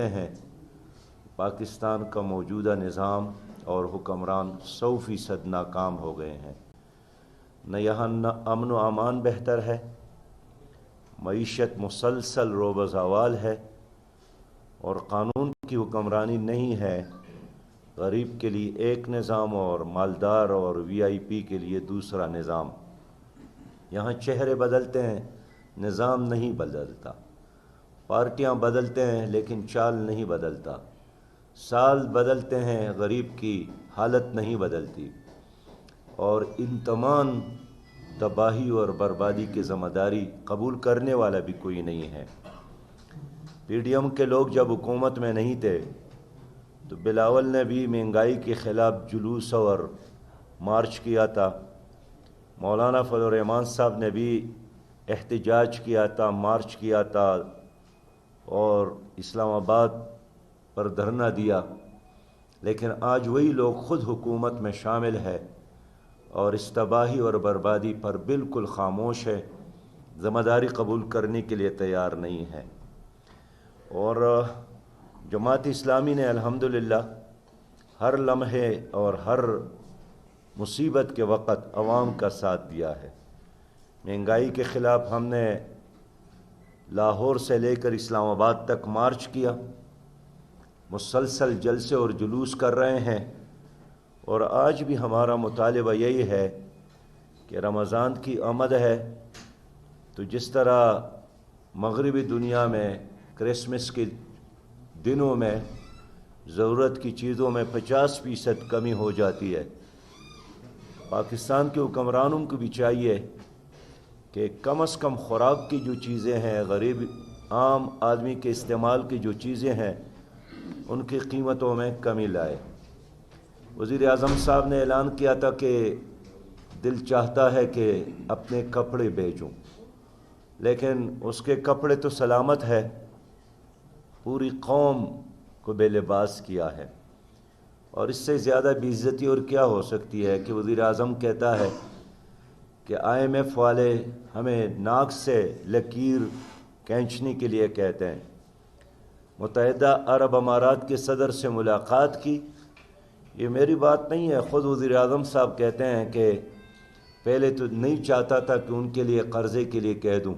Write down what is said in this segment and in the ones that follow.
ہیں پاکستان کا موجودہ نظام اور حکمران 100% ناکام ہو گئے ہیں۔ نہ یہاں نہ امن و امان بہتر ہے، معیشت مسلسل روب زوال ہے، اور قانون کی حکمرانی نہیں ہے۔ غریب کے لیے ایک نظام اور مالدار اور VIP کے لیے دوسرا نظام۔ یہاں چہرے بدلتے ہیں، نظام نہیں بدلتا۔ پارٹیاں بدلتے ہیں لیکن چال نہیں بدلتا۔ سال بدلتے ہیں، غریب کی حالت نہیں بدلتی، اور ان تمام تباہی اور بربادی کی ذمہ داری قبول کرنے والا بھی کوئی نہیں ہے۔ PDM کے لوگ جب حکومت میں نہیں تھے تو بلاول نے بھی مہنگائی کے خلاف جلوس اور مارچ کیا تھا، مولانا فضل الرحمان صاحب نے بھی احتجاج کیا تھا، مارچ کیا تھا، اور اسلام آباد پر دھرنا دیا، لیکن آج وہی لوگ خود حکومت میں شامل ہے اور اس تباہی اور بربادی پر بالکل خاموش ہے، ذمہ داری قبول کرنے کے لیے تیار نہیں ہے۔ اور جماعت اسلامی نے الحمدللہ ہر لمحے اور ہر مصیبت کے وقت عوام کا ساتھ دیا ہے۔ مہنگائی کے خلاف ہم نے لاہور سے لے کر اسلام آباد تک مارچ کیا، مسلسل جلسے اور جلوس کر رہے ہیں، اور آج بھی ہمارا مطالبہ یہی ہے کہ رمضان کی آمد ہے تو جس طرح مغربی دنیا میں کرسمس کے دنوں میں ضرورت کی چیزوں میں 50% کمی ہو جاتی ہے، پاکستان کے حکمرانوں کو بھی چاہیے کہ کم از کم خوراک کی جو چیزیں ہیں، غریب عام آدمی کے استعمال کی جو چیزیں ہیں، ان کی قیمتوں میں کمی لائے۔ وزیر اعظم صاحب نے اعلان کیا تھا کہ دل چاہتا ہے کہ اپنے کپڑے بیچوں، لیکن اس کے کپڑے تو سلامت ہے، پوری قوم کو بے لباس کیا ہے۔ اور اس سے زیادہ بے عزتی اور کیا ہو سکتی ہے کہ وزیر اعظم کہتا ہے کہ IMF والے ہمیں ناک سے لکیر کھینچنے کے لیے کہتے ہیں۔ متحدہ عرب امارات کے صدر سے ملاقات کی، یہ میری بات نہیں ہے، خود وزیر اعظم صاحب کہتے ہیں کہ پہلے تو نہیں چاہتا تھا کہ ان کے لیے قرضے کے لیے کہہ دوں،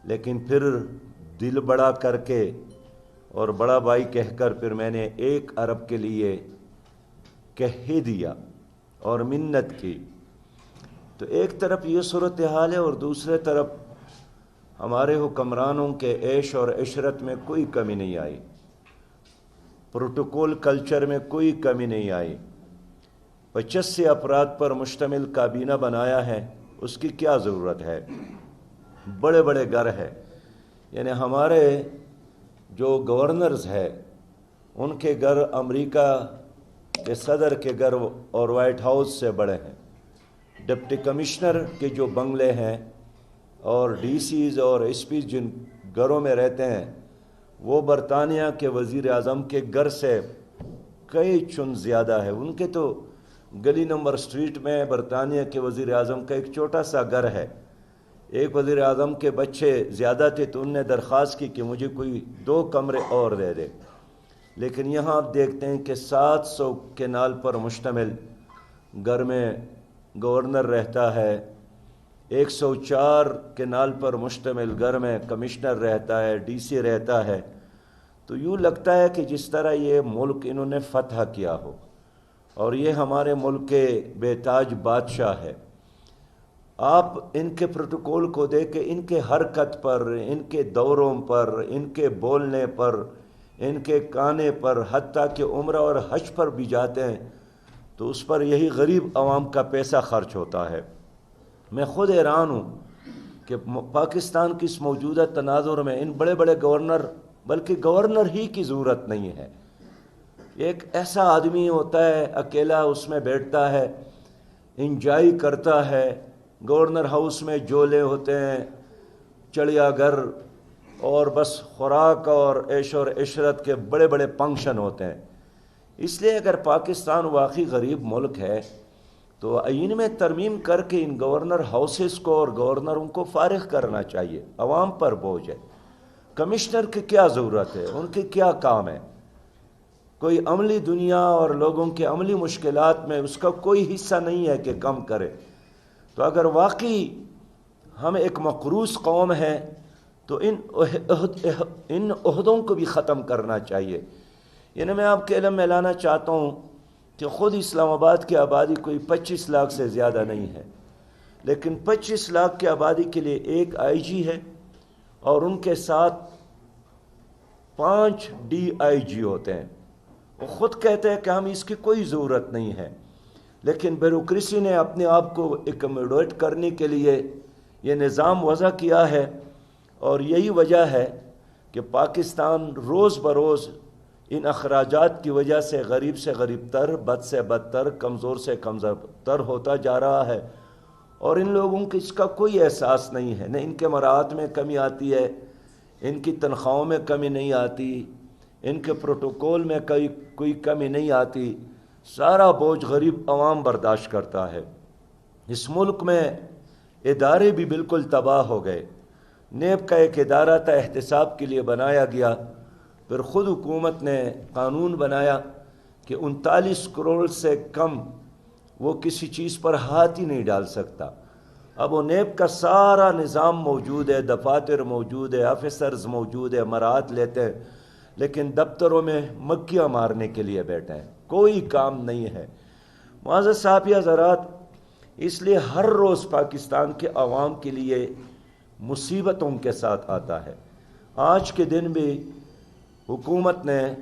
لیکن پھر دل بڑا کر کے اور بڑا بھائی کہہ کر پھر میں نے 1 ارب کے لیے کہہ ہی دیا اور منت کی۔ تو ایک طرف یہ صورتحال ہے، اور دوسرے طرف ہمارے حکمرانوں کے عیش اور عشرت میں کوئی کمی نہیں آئی، پروٹوکول کلچر میں کوئی کمی نہیں آئی۔ 85 افراد پر مشتمل کابینہ بنایا ہے، اس کی کیا ضرورت ہے؟ بڑے بڑے گھر ہے، یعنی ہمارے جو گورنرز ہیں ان کے گھر امریکہ کے صدر کے گھر اور وائٹ ہاؤس سے بڑے ہیں، ڈپٹی کمشنر کے جو بنگلے ہیں اور DCs اور SPs جن گھروں میں رہتے ہیں وہ برطانیہ کے وزیر اعظم کے گھر سے کئی چن زیادہ ہے۔ ان کے تو گلی نمبر اسٹریٹ میں برطانیہ کے وزیر اعظم کا ایک چھوٹا سا گھر ہے۔ ایک وزیر اعظم کے بچے زیادہ تھے تو ان نے درخواست کی کہ مجھے کوئی 2 کمرے اور دے دے، لیکن یہاں آپ دیکھتے ہیں کہ 700 کنال پر مشتمل گھر میں گورنر رہتا ہے، 104 کنال پر مشتمل گھر میں کمشنر رہتا ہے، DC رہتا ہے۔ تو یوں لگتا ہے کہ جس طرح یہ ملک انہوں نے فتح کیا ہو، اور یہ ہمارے ملک کے بے تاج بادشاہ ہے۔ آپ ان کے پروٹوکول کو دیکھ کے ان کے حرکت پر، ان کے دوروں پر، ان کے بولنے پر، ان کے کانے پر، حتیٰ کہ عمرہ اور حج پر بھی جاتے ہیں تو اس پر یہی غریب عوام کا پیسہ خرچ ہوتا ہے۔ میں خود حیران ہوں کہ پاکستان کی اس موجودہ تناظر میں ان بڑے بڑے گورنر، بلکہ گورنر ہی کی ضرورت نہیں ہے۔ ایک ایسا آدمی ہوتا ہے اکیلا، اس میں بیٹھتا ہے، انجوائے کرتا ہے۔ گورنر ہاؤس میں جولے ہوتے ہیں، چڑیا گھر، اور بس خوراک اور عیش اور عشرت کے بڑے بڑے فنکشن ہوتے ہیں۔ اس لیے اگر پاکستان واقعی غریب ملک ہے تو آئین میں ترمیم کر کے ان گورنر ہاؤسز کو اور گورنروں کو فارغ کرنا چاہیے۔ عوام پر بوجھ ہے، کمشنر کی کیا ضرورت ہے، ان کی کیا کام ہے؟ کوئی عملی دنیا اور لوگوں کے عملی مشکلات میں اس کا کوئی حصہ نہیں ہے کہ کم کرے۔ تو اگر واقعی ہم ایک مقروض قوم ہیں تو ان عہدوں کو بھی ختم کرنا چاہیے۔ یعنی میں آپ کے علم میں لانا چاہتا ہوں کہ خود اسلام آباد کی آبادی کوئی 25 لاکھ سے زیادہ نہیں ہے، لیکن 25 لاکھ کی آبادی کے لیے ایک آئی جی ہے اور ان کے ساتھ 5 ڈی آئی جی ہوتے ہیں۔ وہ خود کہتے ہیں کہ ہم اس کی کوئی ضرورت نہیں ہے، لیکن بیوروکریسی نے اپنے آپ کو ایکوموڈیٹ کرنے کے لیے یہ نظام وضع کیا ہے، اور یہی وجہ ہے کہ پاکستان روز بروز ان اخراجات کی وجہ سے غریب سے غریب تر، بد سے بدتر، کمزور سے کمزور تر ہوتا جا رہا ہے، اور ان لوگوں کو اس کا کوئی احساس نہیں ہے۔ نہ ان کے مراعات میں کمی آتی ہے، ان کی تنخواہوں میں کمی نہیں آتی، ان کے پروٹوکول میں کوئی کمی نہیں آتی، سارا بوجھ غریب عوام برداشت کرتا ہے۔ اس ملک میں ادارے بھی بالکل تباہ ہو گئے۔ نیب کا ایک ادارہ تھا، احتساب کے لیے بنایا گیا، پھر خود حکومت نے قانون بنایا کہ 39 کروڑ سے کم وہ کسی چیز پر ہاتھ ہی نہیں ڈال سکتا۔ اب وہ نیب کا سارا نظام موجود ہے، دفاتر موجود ہے، آفیسرز موجود ہے، مراعات لیتے ہیں، لیکن دفتروں میں مکیاں مارنے کے لیے بیٹھے ہیں، کوئی کام نہیں ہے۔ معزز صحافی حضرات، اس لیے ہر روز پاکستان کے عوام کے لیے مصیبتوں کے ساتھ آتا ہے۔ آج کے دن بھی حکومت نے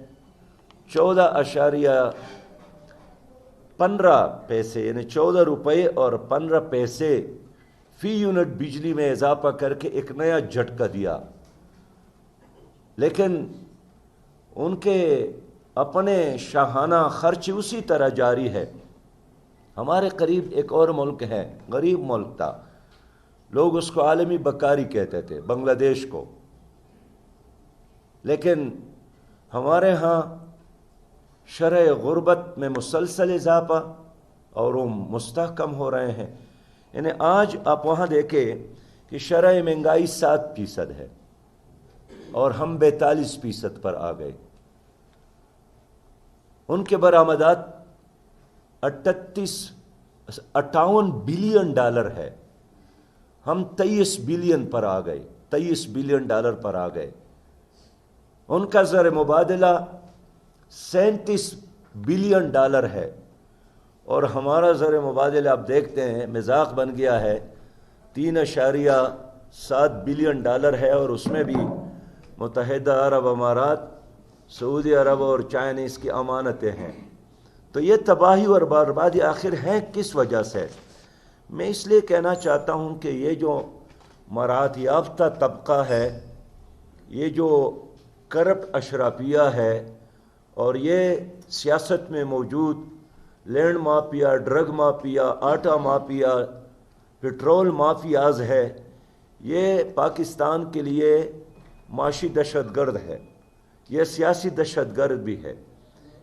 14.15 یعنی 14 روپے اور 15 پیسے فی یونٹ بجلی میں اضافہ کر کے ایک نیا جھٹکا دیا، لیکن ان کے اپنے شاہانہ خرچ اسی طرح جاری ہے۔ ہمارے قریب ایک اور ملک ہے، غریب ملک تھا، لوگ اس کو عالمی بکاری کہتے تھے، بنگلہ دیش کو، لیکن ہمارے ہاں شرح غربت میں مسلسل اضافہ اور وہ مستحکم ہو رہے ہیں۔ یعنی آج آپ وہاں دیکھیں کہ شرح مہنگائی 7% ہے اور ہم 42% پر آ گئے۔ ان کے برآمدات 58 بلین ڈالر ہے، ہم 23 بلین پر آ گئے، 23 بلین ڈالر پر آ گئے۔ ان کا زر مبادلہ 37 بلین ڈالر ہے، اور ہمارا زر مبادلہ آپ دیکھتے ہیں مذاق بن گیا ہے، 3.7 بلین ڈالر ہے، اور اس میں بھی متحدہ عرب امارات، سعودی عرب اور چائنیز کی امانتیں ہیں۔ تو یہ تباہی اور بربادی آخر ہے کس وجہ سے؟ میں اس لیے کہنا چاہتا ہوں کہ یہ جو مراعات یافتہ طبقہ ہے، یہ جو کرپٹ اشرافیہ ہے، اور یہ سیاست میں موجود لینڈ مافیا، ڈرگ مافیا، آٹا مافیا، پٹرول مافیاز ہے، یہ پاکستان کے لیے معاشی دہشت گرد ہے، یہ سیاسی دہشت گرد بھی ہے۔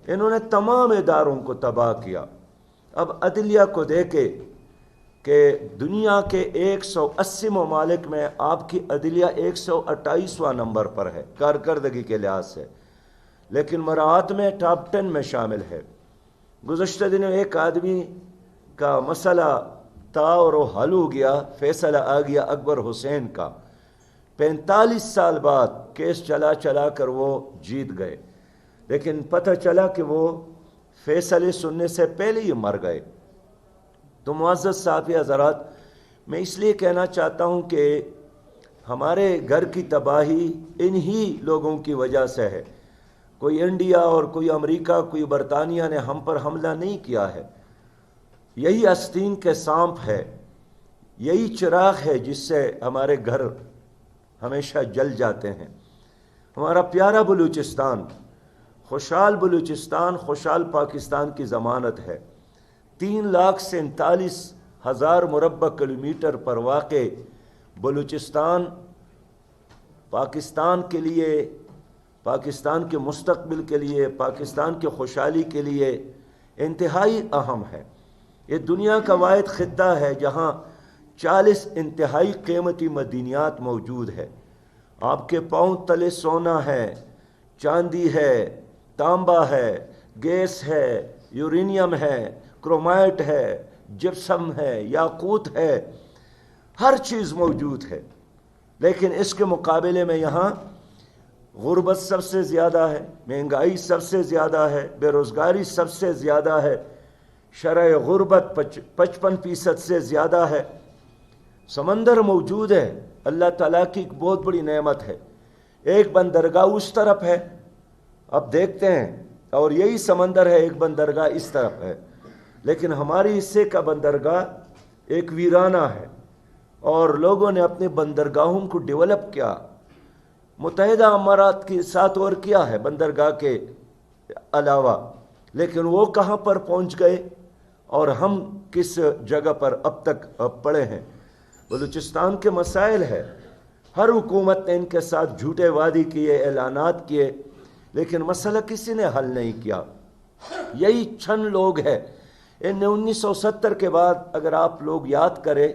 انہوں نے تمام اداروں کو تباہ کیا۔ اب عدلیہ کو دیکھے کہ دنیا کے 180 ممالک میں آپ کی عدلیہ 128واں نمبر پر ہے کارکردگی کے لحاظ سے، لیکن مراعات میں ٹاپ 10 میں شامل ہے۔ گزشتہ دنوں ایک آدمی کا مسئلہ تھا اور وہ حل ہو گیا، فیصلہ آ گیا اکبر حسین کا، 45 سال بعد کیس چلا کر وہ جیت گئے، لیکن پتہ چلا کہ وہ فیصلے سننے سے پہلے ہی مر گئے۔ تو معزز صحافی حضرات، میں اس لیے کہنا چاہتا ہوں کہ ہمارے گھر کی تباہی انہی لوگوں کی وجہ سے ہے۔ کوئی انڈیا اور کوئی امریکہ، کوئی برطانیہ نے ہم پر حملہ نہیں کیا ہے، یہی آستین کے سانپ ہے، یہی چراغ ہے جس سے ہمارے گھر ہمیشہ جل جاتے ہیں۔ ہمارا پیارا بلوچستان، خوشحال پاکستان کی ضمانت ہے۔ 3,47,000 مربع کلومیٹر پر واقع بلوچستان پاکستان کے لیے، پاکستان کے مستقبل کے لیے، پاکستان کی خوشحالی کے لیے انتہائی اہم ہے۔ یہ دنیا کا واحد خطہ ہے جہاں 40 انتہائی قیمتی معدنیات موجود ہے، آپ کے پاؤں تلے سونا ہے، چاندی ہے، تانبا ہے، گیس ہے، یورینیم ہے، کرومائٹ ہے، جپسم ہے، یاقوت ہے، ہر چیز موجود ہے۔ لیکن اس کے مقابلے میں یہاں غربت سب سے زیادہ ہے، مہنگائی سب سے زیادہ ہے، بے روزگاری سب سے زیادہ ہے، شرح غربت 55% سے زیادہ ہے۔ سمندر موجود ہے، اللہ تعالیٰ کی ایک بہت بڑی نعمت ہے۔ ایک بندرگاہ اس طرف ہے، اب دیکھتے ہیں، اور یہی سمندر ہے، ایک بندرگاہ اس طرف ہے، لیکن ہماری حصے کا بندرگاہ ایک ویرانہ ہے، اور لوگوں نے اپنے بندرگاہوں کو ڈیولپ کیا۔ متحدہ امارات کے ساتھ اور کیا ہے بندرگاہ کے علاوہ، لیکن وہ کہاں پر پہنچ گئے اور ہم کس جگہ پر اب تک پڑے ہیں۔ بلوچستان کے مسائل ہے، ہر حکومت نے ان کے ساتھ جھوٹے وعدے کیے، اعلانات کیے، لیکن مسئلہ کسی نے حل نہیں کیا۔ یہی چند لوگ ہیں، ان 1970 کے بعد اگر آپ لوگ یاد کریں،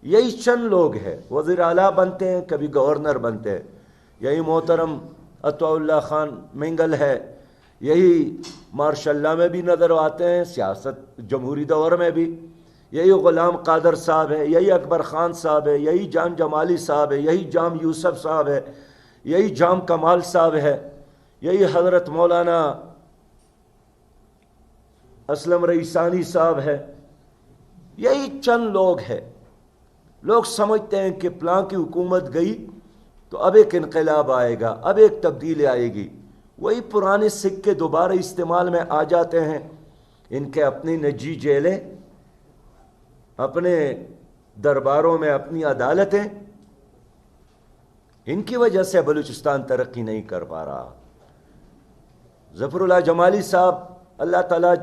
یہی چند لوگ ہیں وزیر اعلیٰ بنتے ہیں، کبھی گورنر بنتے ہیں۔ یہی محترم عطا اللہ خان منگل ہے، یہی ماشاء اللہ میں بھی نظر آتے ہیں، سیاست جمہوری دور میں بھی یہی غلام قادر صاحب ہے، یہی اکبر خان صاحب ہے، یہی جان جمالی صاحب ہے، یہی جام یوسف صاحب ہے، یہی جام کمال صاحب ہے، یہی حضرت مولانا اسلم رئیسانی صاحب ہے۔ یہی چند لوگ ہیں۔ لوگ سمجھتے ہیں کہ فلاں کی حکومت گئی تو اب ایک انقلاب آئے گا، اب ایک تبدیلی آئے گی، وہی پرانے سکے دوبارہ استعمال میں آ جاتے ہیں۔ ان کے اپنی نجی جیلیں، اپنے درباروں میں اپنی عدالتیں، ان کی وجہ سے بلوچستان ترقی نہیں کر پا رہا۔ ظفر اللہ جمالی صاحب، اللہ تعالیٰ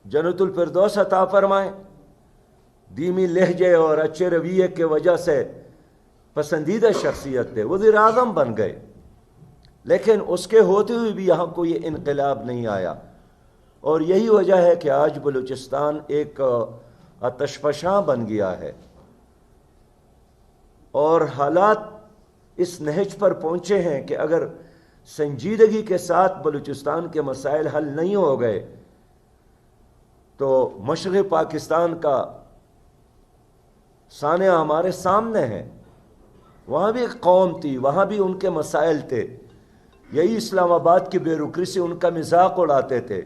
جنت الفردوس عطا فرمائے، دھیمی لہجے اور اچھے رویے کے وجہ سے پسندیدہ شخصیت تھے، وزیر اعظم بن گئے، لیکن اس کے ہوتے ہوئے بھی یہاں کوئی انقلاب نہیں آیا۔ اور یہی وجہ ہے کہ آج بلوچستان ایک آتش فشاں بن گیا ہے، اور حالات اس نہج پر پہنچے ہیں کہ اگر سنجیدگی کے ساتھ بلوچستان کے مسائل حل نہیں ہو گئے تو مشرق پاکستان کا سانحہ ہمارے سامنے ہے۔ وہاں بھی ایک قوم تھی، وہاں بھی ان کے مسائل تھے۔ یہی اسلام آباد کی بیوروکریسی ان کا مذاق اڑاتے تھے،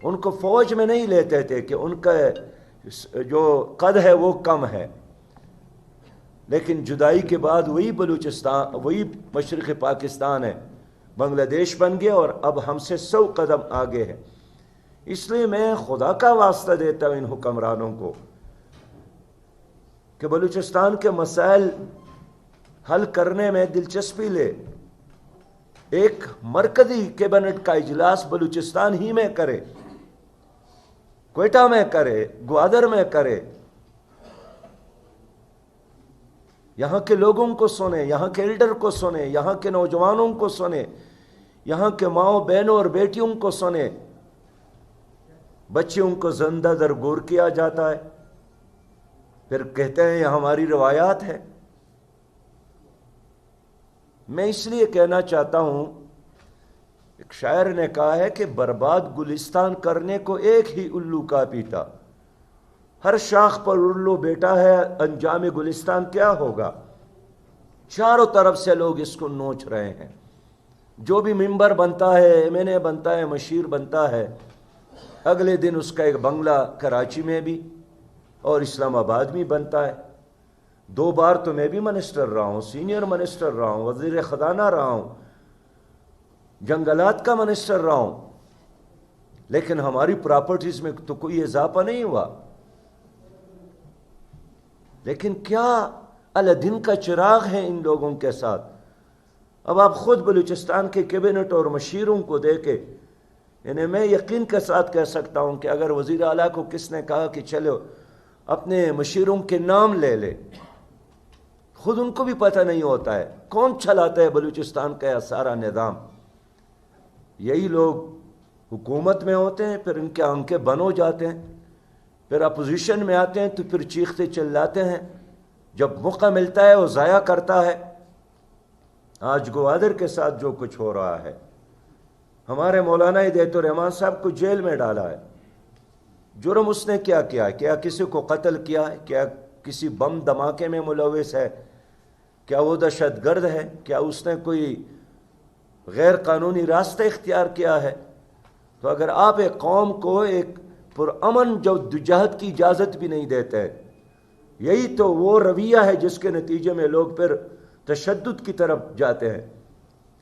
ان کو فوج میں نہیں لیتے تھے کہ ان کا جو قد ہے وہ کم ہے، لیکن جدائی کے بعد وہی بلوچستان، وہی مشرق پاکستان ہے، بنگلہ دیش بن گیا اور اب ہم سے 100 قدم آگے ہے۔ اس لیے میں خدا کا واسطہ دیتا ہوں ان حکمرانوں کو کہ بلوچستان کے مسائل حل کرنے میں دلچسپی لے۔ ایک مرکزی کیبنٹ کا اجلاس بلوچستان ہی میں کرے، کوئٹہ میں کرے، گوادر میں کرے، یہاں کے لوگوں کو سنے، یہاں کے ایلڈر کو سنے، یہاں کے نوجوانوں کو سنے، یہاں کے ماؤں بہنوں اور بیٹیوں کو سنے۔ بچیوں کو زندہ درگور کیا جاتا ہے، پھر کہتے ہیں یہ ہماری روایات ہے۔ میں اس لیے کہنا چاہتا ہوں، ایک شاعر نے کہا ہے کہ برباد گلستان کرنے کو ایک ہی الو کا پیتا، ہر شاخ پر الو بیٹا ہے، انجام گلستان کیا ہوگا؟ چاروں طرف سے لوگ اس کو نوچ رہے ہیں۔ جو بھی ممبر بنتا ہے، MNA بنتا ہے، مشیر بنتا ہے، اگلے دن اس کا ایک بنگلہ کراچی میں بھی اور اسلام آباد میں بنتا ہے۔ 2 بار تو میں بھی منسٹر رہا ہوں، سینئر منسٹر رہا ہوں، وزیر خزانہ رہا ہوں، جنگلات کا منسٹر رہا ہوں، لیکن ہماری پراپرٹیز میں تو کوئی اضافہ نہیں ہوا۔ لیکن کیا الدین کا چراغ ہے ان لوگوں کے ساتھ۔ اب آپ خود بلوچستان کے کیبنٹ اور مشیروں کو دیکھیں، یعنی میں یقین کے ساتھ کہہ سکتا ہوں کہ اگر وزیر اعلیٰ کو کس نے کہا کہ چلو اپنے مشیروں کے نام لے لے، خود ان کو بھی پتہ نہیں ہوتا ہے کون چلاتا ہے بلوچستان کا سارا نظام۔ یہی لوگ حکومت میں ہوتے ہیں، پھر ان کے آنکھیں بند ہو جاتے ہیں، پھر اپوزیشن میں آتے ہیں تو پھر چیختے چلاتے ہیں جب موقع ملتا ہے وہ ضائع کرتا ہے۔ آج گوادر کے ساتھ جو کچھ ہو رہا ہے، ہمارے مولانا ہدایت الرحمان صاحب کو جیل میں ڈالا ہے۔ جرم اس نے کیا ہے؟ کیا کسی کو قتل کیا ہے؟ کیا کسی بم دھماکے میں ملوث ہے؟ کیا وہ دہشت گرد ہے؟ کیا اس نے کوئی غیر قانونی راستہ اختیار کیا ہے؟ تو اگر آپ ایک قوم کو ایک پرامن جدوجہد کی اجازت بھی نہیں دیتے، یہی تو وہ رویہ ہے جس کے نتیجے میں لوگ پھر تشدد کی طرف جاتے ہیں۔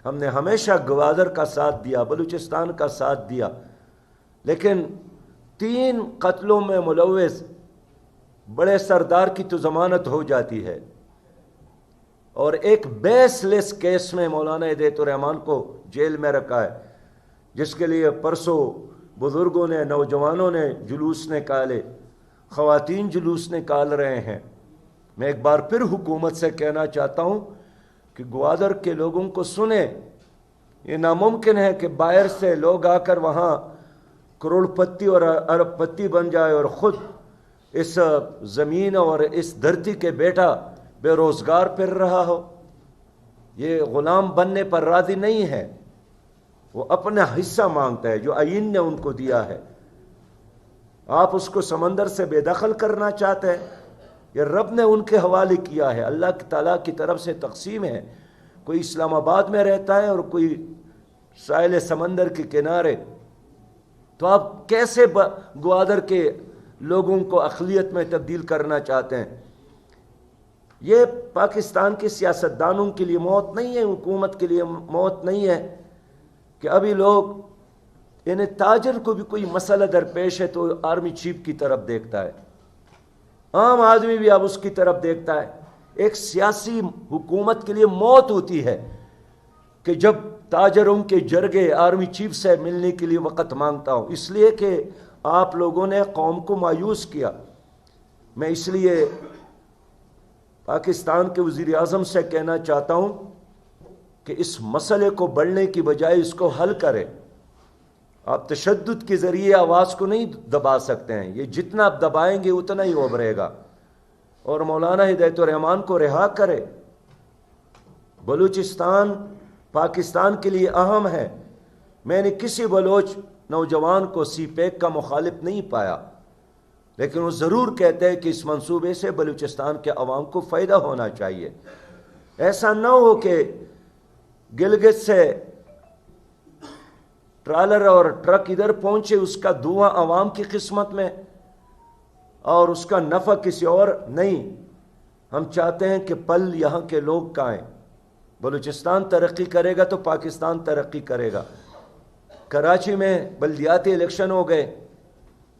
ہم نے ہمیشہ گوادر کا ساتھ دیا، بلوچستان کا ساتھ دیا، لیکن 3 قتلوں میں ملوث بڑے سردار کی تو ضمانت ہو جاتی ہے، اور ایک بیس لیس کیس میں مولانا ہدایت الرحمان کو جیل میں رکھا ہے، جس کے لیے پرسوں بزرگوں نے، نوجوانوں نے جلوس نکالے، خواتین جلوس نکال رہے ہیں۔ میں ایک بار پھر حکومت سے کہنا چاہتا ہوں کہ گوادر کے لوگوں کو سنیں۔ یہ ناممکن ہے کہ باہر سے لوگ آ کر وہاں کروڑ پتی اور ارب پتی بن جائے اور خود اس زمین اور اس دھرتی کے بیٹا بے روزگار پھر رہا ہو۔ یہ غلام بننے پر راضی نہیں ہے، وہ اپنا حصہ مانگتا ہے جو آئین نے ان کو دیا ہے۔ آپ اس کو سمندر سے بے دخل کرنا چاہتے ہیں؟ یہ رب نے ان کے حوالے کیا ہے، اللہ تعالیٰ کی طرف سے تقسیم ہے۔ کوئی اسلام آباد میں رہتا ہے اور کوئی ساحل سمندر کے کنارے، تو آپ کیسے گوادر کے لوگوں کو اقلیت میں تبدیل کرنا چاہتے ہیں؟ یہ پاکستان کے سیاستدانوں کے لیے موت نہیں ہے، حکومت کے لیے موت نہیں ہے کہ ابھی لوگ، یعنی تاجر کو بھی کوئی مسئلہ درپیش ہے تو آرمی چیف کی طرف دیکھتا ہے، عام آدمی بھی اب اس کی طرف دیکھتا ہے۔ ایک سیاسی حکومت کے لیے موت ہوتی ہے کہ جب تاجروں کے جرگے آرمی چیف سے ملنے کے لیے وقت مانگتا ہوں، اس لیے کہ آپ لوگوں نے قوم کو مایوس کیا۔ میں اس لیے پاکستان کے وزیر اعظم سے کہنا چاہتا ہوں کہ اس مسئلے کو بڑھنے کی بجائے اس کو حل کریں۔ آپ تشدد کے ذریعے آواز کو نہیں دبا سکتے ہیں، یہ جتنا آپ دبائیں گے اتنا ہی ابھرے گا۔ اور مولانا ہدایت الرحمان کو رہا کرے۔ بلوچستان پاکستان کے لیے اہم ہے۔ میں نے کسی بلوچ نوجوان کو سی پیک کا مخالف نہیں پایا، لیکن وہ ضرور کہتے ہیں کہ اس منصوبے سے بلوچستان کے عوام کو فائدہ ہونا چاہیے۔ ایسا نہ ہو کہ گلگت سے ٹرالر اور ٹرک ادھر پہنچے، اس کا دھواں عوام کی قسمت میں اور اس کا نفع کسی اور نہیں۔ ہم چاہتے ہیں کہ پل یہاں کے لوگ کائیں۔ بلوچستان ترقی کرے گا تو پاکستان ترقی کرے گا۔ کراچی میں بلدیاتی الیکشن ہو گئے،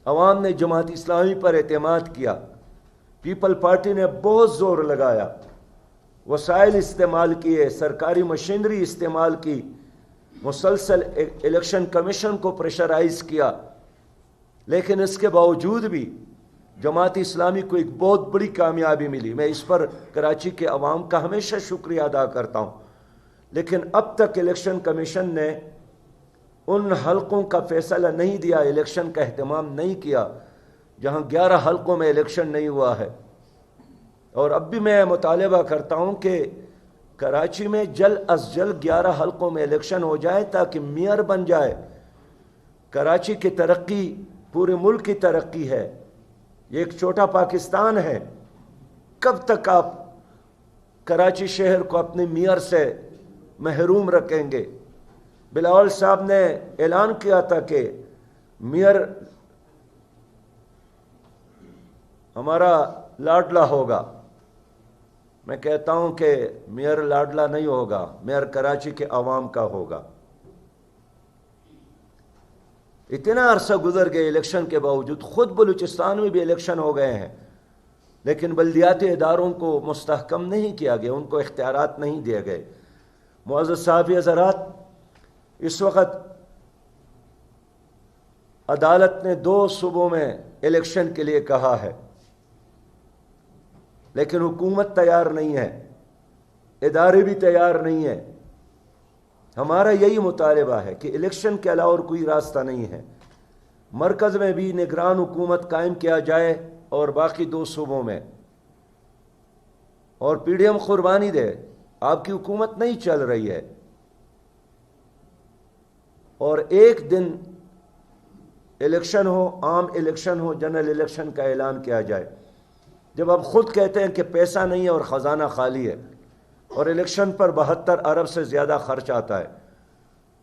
عوام نے جماعت اسلامی پر اعتماد کیا، پیپل پارٹی نے بہت زور لگایا، وسائل استعمال کیے، سرکاری مشینری استعمال کی، مسلسل الیکشن کمیشن کو پریشرائز کیا، لیکن اس کے باوجود بھی جماعت اسلامی کو ایک بہت بڑی کامیابی ملی۔ میں اس پر کراچی کے عوام کا ہمیشہ شکریہ ادا کرتا ہوں، لیکن اب تک الیکشن کمیشن نے ان حلقوں کا فیصلہ نہیں دیا، الیکشن کا اہتمام نہیں کیا جہاں 11 حلقوں میں الیکشن نہیں ہوا ہے۔ اور اب بھی میں مطالبہ کرتا ہوں کہ کراچی میں جلد از جلد 11 حلقوں میں الیکشن ہو جائے تاکہ میئر بن جائے۔ کراچی کی ترقی پورے ملک کی ترقی ہے، یہ ایک چھوٹا پاکستان ہے۔ کب تک آپ کراچی شہر کو اپنے میئر سے محروم رکھیں گے؟ بلاول صاحب نے اعلان کیا تھا کہ میئر ہمارا لاڈلا ہوگا۔ میں کہتا ہوں کہ میئر لاڈلا نہیں ہوگا، میئر کراچی کے عوام کا ہوگا۔ اتنا عرصہ گزر گئے الیکشن کے باوجود، خود بلوچستان میں بھی الیکشن ہو گئے ہیں، لیکن بلدیاتی اداروں کو مستحکم نہیں کیا گیا، ان کو اختیارات نہیں دیے گئے۔ معزز صاحب حضرات، اس وقت عدالت نے 2 صوبوں میں الیکشن کے لیے کہا ہے، لیکن حکومت تیار نہیں ہے، ادارے بھی تیار نہیں ہیں۔ ہمارا یہی مطالبہ ہے کہ الیکشن کے علاوہ اور کوئی راستہ نہیں ہے۔ مرکز میں بھی نگران حکومت قائم کیا جائے اور باقی 2 صوبوں میں اور پی ڈی ایم قربانی دے، آپ کی حکومت نہیں چل رہی ہے، اور ایک دن الیکشن ہو، عام الیکشن ہو، جنرل الیکشن کا اعلان کیا جائے، جب آپ خود کہتے ہیں کہ پیسہ نہیں ہے اور خزانہ خالی ہے، اور الیکشن پر 72 ارب سے زیادہ خرچ آتا ہے،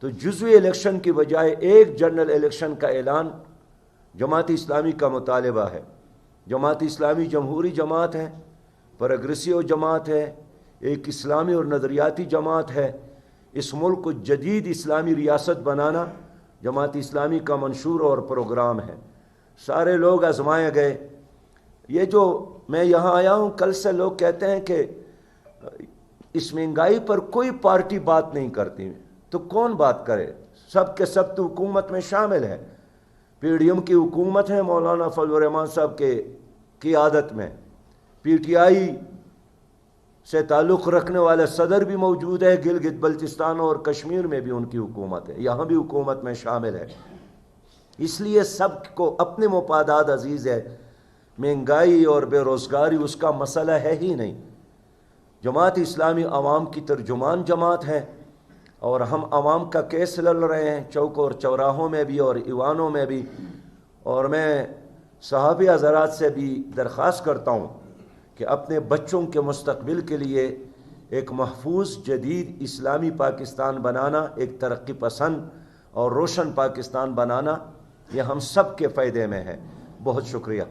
تو جزوی الیکشن کی بجائے ایک جنرل الیکشن کا اعلان جماعت اسلامی کا مطالبہ ہے۔ جماعت اسلامی جمہوری جماعت ہے، پروگریسو جماعت ہے، ایک اسلامی اور نظریاتی جماعت ہے۔ اس ملک کو جدید اسلامی ریاست بنانا جماعت اسلامی کا منشور اور پروگرام ہے۔ سارے لوگ آزمائے گئے۔ یہ جو میں یہاں آیا ہوں، کل سے لوگ کہتے ہیں کہ اس مہنگائی پر کوئی پارٹی بات نہیں کرتی، تو کون بات کرے؟ سب کے سب تو حکومت میں شامل ہے۔ پی ڈی ایم کی حکومت ہے مولانا فضل الرحمان صاحب کے قیادت میں، پی ٹی آئی سے تعلق رکھنے والے صدر بھی موجود ہے، گلگت بلتستان اور کشمیر میں بھی ان کی حکومت ہے، یہاں بھی حکومت میں شامل ہے۔ اس لیے سب کو اپنے مفادات عزیز ہے۔ مہنگائی اور بے روزگاری اس کا مسئلہ ہے ہی نہیں۔ جماعت اسلامی عوام کی ترجمان جماعت ہے، اور ہم عوام کا کیس لڑ رہے ہیں، چوک اور چوراہوں میں بھی اور ایوانوں میں بھی۔ اور میں صحابی حضرات سے بھی درخواست کرتا ہوں کہ اپنے بچوں کے مستقبل کے لیے ایک محفوظ جدید اسلامی پاکستان بنانا، ایک ترقی پسند اور روشن پاکستان بنانا، یہ ہم سب کے فائدے میں ہے۔ بہت شکریہ۔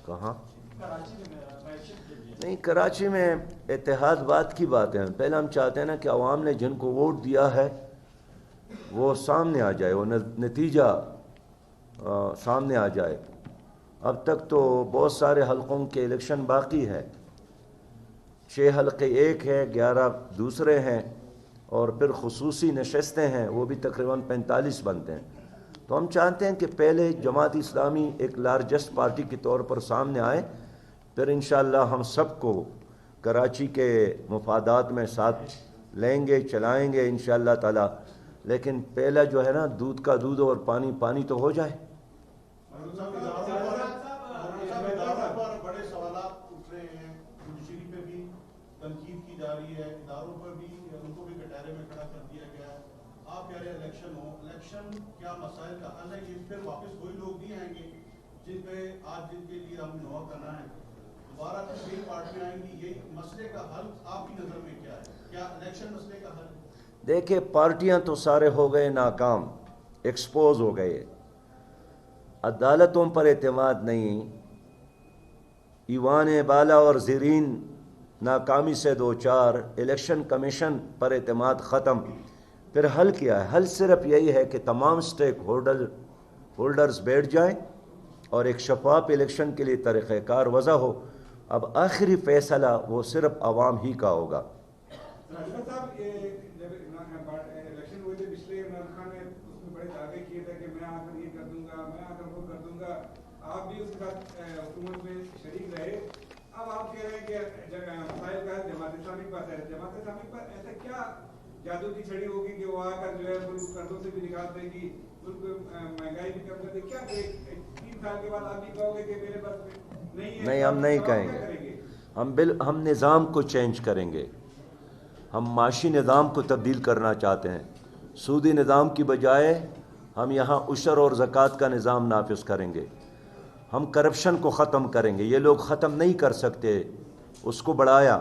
کہاں؟ نہیں، کراچی میں اتحاد بات کی بات ہے۔ پہلے ہم چاہتے ہیں نا کہ عوام نے جن کو ووٹ دیا ہے وہ سامنے آ جائے، وہ نتیجہ سامنے آ جائے۔ اب تک تو بہت سارے حلقوں کے الیکشن باقی ہے، 6 حلقے ایک ہے، 11 دوسرے ہیں، اور پھر خصوصی نشستیں ہیں، وہ بھی تقریباً 45 بنتے ہیں۔ تو ہم چاہتے ہیں کہ پہلے جماعت اسلامی ایک لارجسٹ پارٹی کے طور پر سامنے آئے، پھر انشاءاللہ ہم سب کو کراچی کے مفادات میں ساتھ لیں گے، چلائیں گے انشاءاللہ تعالی۔ لیکن پہلا جو ہے نا، دودھ کا دودھ اور پانی پانی تو ہو جائے۔ بڑے سوالات اٹھ رہے ہیں، جوڈیشری پہ بھی تنقید کی جا رہی ہے، اداروں پر بھی، ان کو بھی کٹہرے میں کھڑا کر دیا گیا ہے۔ آپ کہہ رہے ہیں الیکشن ہو، الیکشن کیا مسائل کا حل ہے؟ یہ پھر واپس وہی لوگ نہیں آئیں گے جن پہ آج جن کے لیے ہم نوع کرنا ہے، دوبارہ پھر یہی پارٹیاں آئیں گی۔ یہ مسئلے کا حل آپ کی نظر میں کیا ہے؟ کیا الیکشن مسئلے کا حل ہے؟ دیکھیں، پارٹیاں تو سارے ہو گئے ناکام، ایکسپوز ہو گئے، عدالتوں پر اعتماد نہیں، ایوان بالا اور زیرین ناکامی سے دوچار، الیکشن کمیشن پر اعتماد ختم۔ پھر حل کیا ہے؟ حل صرف یہی ہے کہ تمام سٹیک ہولڈرز بیٹھ جائیں اور ایک شفاف الیکشن کے لیے طریقہ کار وضع ہو۔ اب آخری فیصلہ وہ صرف عوام ہی کا ہوگا۔ صاحب، جب الیکشن ہوئے تھے پچھلے، عمران خان نے اس میں بڑے دعوے کیے تھے کہ میں آ کر یہ کر دوں گا، میں آ کر وہ کر دوں گا۔ آپ بھی اس کے ساتھ حکومت میں شریک رہے۔ اب آپ کہہ رہے ہیں کہ مسائل کا جماعت اسلامی کے پاس ہے۔ جماعت اسلامی پر ایسا کیا جادو کی چھڑی ہوگی کہ وہ آ کر جو ہے ملک قرضوں سے بھی نکال دے گی، ملک مہنگائی بھی کم کر دے گی؟ کیا 3 سال کے بعد آپ بھی کہو گے کہ میرے پاس نہیں ہے؟ نہیں، ہم نہیں کہیں گے۔ ہم نظام کو چینج کریں گے۔ ہم معاشی نظام کو تبدیل کرنا چاہتے ہیں۔ سودی نظام کی بجائے ہم یہاں عشر اور زکوٰۃ کا نظام نافذ کریں گے۔ ہم کرپشن کو ختم کریں گے۔ یہ لوگ ختم نہیں کر سکتے، اس کو بڑھایا۔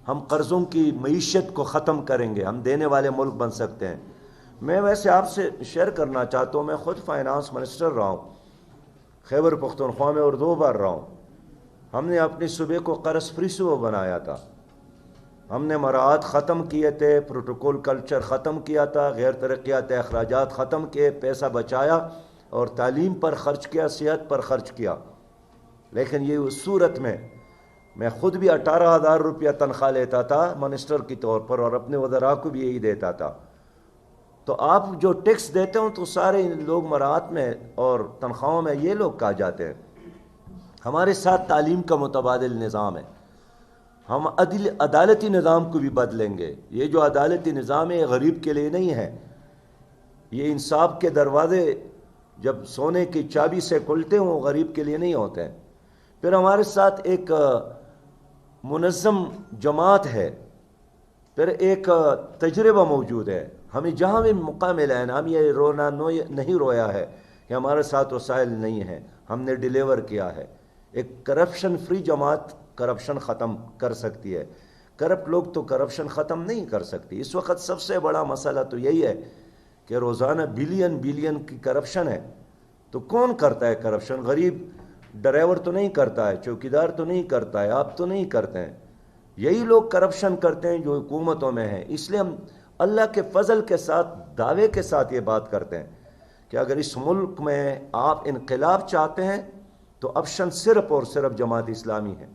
ہم قرضوں کی معیشت کو ختم کریں گے، ہم دینے والے ملک بن سکتے ہیں۔ میں ویسے آپ سے شیئر کرنا چاہتا ہوں، میں خود فائنانس منسٹر رہا ہوں، خیبر پختونخوا میں، اور 2 بار رہا ہوں۔ ہم نے اپنی صوبے کو قرض فری صوبہ بنایا تھا۔ ہم نے مراعات ختم کیے تھے، پروٹوکول کلچر ختم کیا تھا، غیر ترقیاتی اخراجات ختم کیے، پیسہ بچایا اور تعلیم پر خرچ کیا، صحت پر خرچ کیا۔ لیکن یہ اس صورت میں خود بھی 18,000 روپیہ تنخواہ لیتا تھا منسٹر کی طور پر، اور اپنے وزراء کو بھی یہی دیتا تھا۔ تو آپ جو ٹیکس دیتے ہوں تو سارے لوگ مراعات میں اور تنخواہوں میں یہ لوگ کہا جاتے ہیں۔ ہمارے ساتھ تعلیم کا متبادل نظام ہے. ہم عدالتی نظام کو بھی بدلیں گے. یہ جو عدالتی نظام ہے غریب کے لیے نہیں ہے. یہ انصاف کے دروازے جب سونے کی چابی سے کھلتے ہیں وہ غریب کے لیے نہیں ہوتے ہیں. پھر ہمارے ساتھ ایک منظم جماعت ہے, پھر ایک تجربہ موجود ہے. ہمیں جہاں بھی موقع ملا ہے نا, ہم یہ رونا نہیں رویا ہے کہ ہمارے ساتھ وسائل نہیں ہیں, ہم نے ڈیلیور کیا ہے. ایک کرپشن فری جماعت کرپشن ختم کر سکتی ہے. کرپٹ لوگ تو کرپشن ختم نہیں کر سکتی. اس وقت سب سے بڑا مسئلہ تو یہی ہے کہ روزانہ بلین کی کرپشن ہے. تو کون کرتا ہے کرپشن؟ غریب ڈرائیور تو نہیں کرتا ہے, چوکیدار تو نہیں کرتا ہے, آپ تو نہیں کرتے ہیں. یہی لوگ کرپشن کرتے ہیں جو حکومتوں میں ہیں. اس لیے ہم اللہ کے فضل کے ساتھ دعوے کے ساتھ یہ بات کرتے ہیں کہ اگر اس ملک میں آپ انقلاب چاہتے ہیں تو آپشن صرف اور صرف جماعت اسلامی ہے.